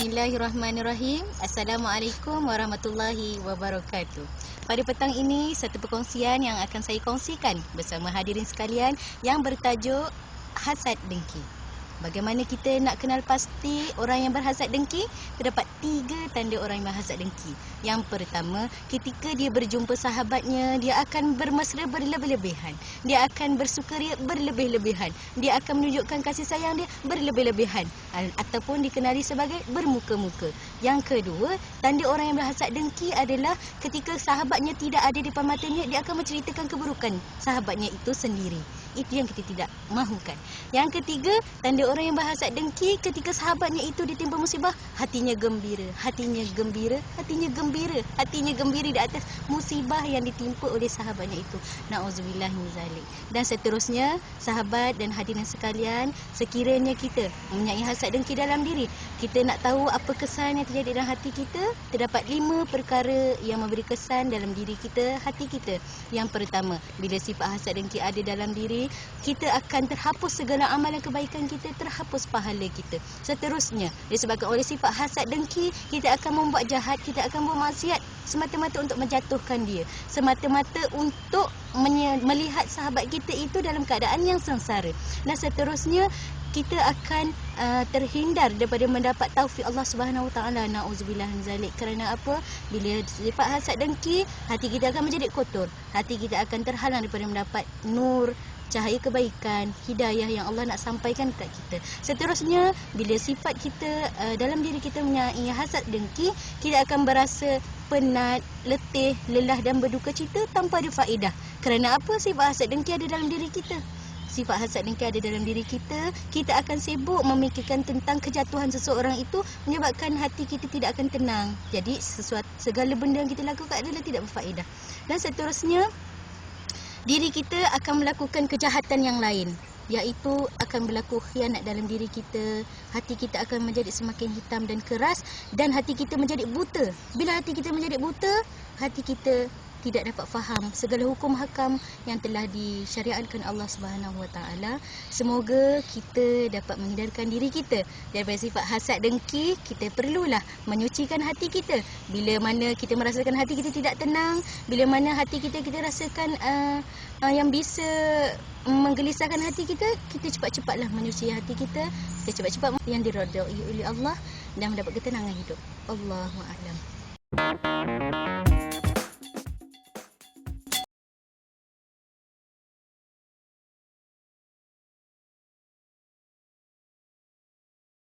Bismillahirrahmanirrahim. Assalamualaikum warahmatullahi wabarakatuh. Pada petang ini, satu perkongsian yang akan saya kongsikan bersama hadirin sekalian yang bertajuk hasad dengki. Bagaimana kita nak kenal pasti orang yang berhasad dengki? Terdapat 3 tanda orang yang berhasad dengki. Yang pertama, ketika dia berjumpa sahabatnya, dia akan bermesra berlebih-lebihan. Dia akan bersukaria berlebih-lebihan. Dia akan menunjukkan kasih sayang dia berlebih-lebihan. Ataupun dikenali sebagai bermuka-muka. Yang kedua, tanda orang yang berhasad dengki adalah ketika sahabatnya tidak ada di depan matanya, dia akan menceritakan keburukan sahabatnya itu sendiri. Itu yang kita tidak mahukan. Yang ketiga, tanda orang yang berhasad dengki ketika sahabatnya itu ditimpa musibah, hatinya gembira, hatinya gembira, hatinya gembira, hatinya gembira di atas musibah yang ditimpa oleh sahabatnya itu. Nauzubillah min zalik. Dan seterusnya, sahabat dan hadirin sekalian, sekiranya kita mempunyai hasad dengki dalam diri, kita nak tahu apa kesan yang terjadi dalam hati kita, terdapat 5 perkara yang memberi kesan dalam diri kita, hati kita. Yang pertama, bila sifat hasad dengki ada dalam diri, kita akan terhapus segala amalan kebaikan kita, terhapus pahala kita. Seterusnya, disebabkan oleh sifat hasad dengki, kita akan membuat jahat, kita akan buat maksiat semata-mata untuk menjatuhkan dia, semata-mata untuk melihat sahabat kita itu dalam keadaan yang sengsara. Dan seterusnya, kita akan terhindar daripada mendapat taufik Allah Subhanahu Wa Taala. Nauzubillah min zalik. Kerana apa? Bila sifat hasad dengki, hati kita akan menjadi kotor. Hati kita akan terhalang daripada mendapat nur, cahaya kebaikan, hidayah yang Allah nak sampaikan kepada kita. Seterusnya, bila sifat kita dalam diri kita mempunyai hasad dengki, kita akan berasa penat, letih, lelah dan berduka cita tanpa ada faedah. Kerana apa? Sifat hasad dengki ada dalam diri kita. Sifat hasad dengki ada dalam diri kita, kita akan sibuk memikirkan tentang kejatuhan seseorang itu, menyebabkan hati kita tidak akan tenang. Jadi segala benda yang kita lakukan adalah tidak berfaedah. Dan seterusnya, diri kita akan melakukan kejahatan yang lain, iaitu akan berlaku khianat dalam diri kita. Hati kita akan menjadi semakin hitam dan keras, dan hati kita menjadi buta. Bila hati kita menjadi buta, hati kita tidak dapat faham segala hukum hakam yang telah disyariatkan Allah Subhanahu Wa Taala. Semoga kita dapat menghindarkan diri kita daripada sifat hasad dengki. Kita perlulah menyucikan hati kita. Bila mana kita merasakan hati kita tidak tenang, bila mana hati kita rasakan yang bisa menggelisahkan hati kita, kita cepat-cepatlah menyuci hati kita. Kita cepat-cepat yang diridai oleh Allah dan mendapat ketenangan hidup. Allahu a'lam.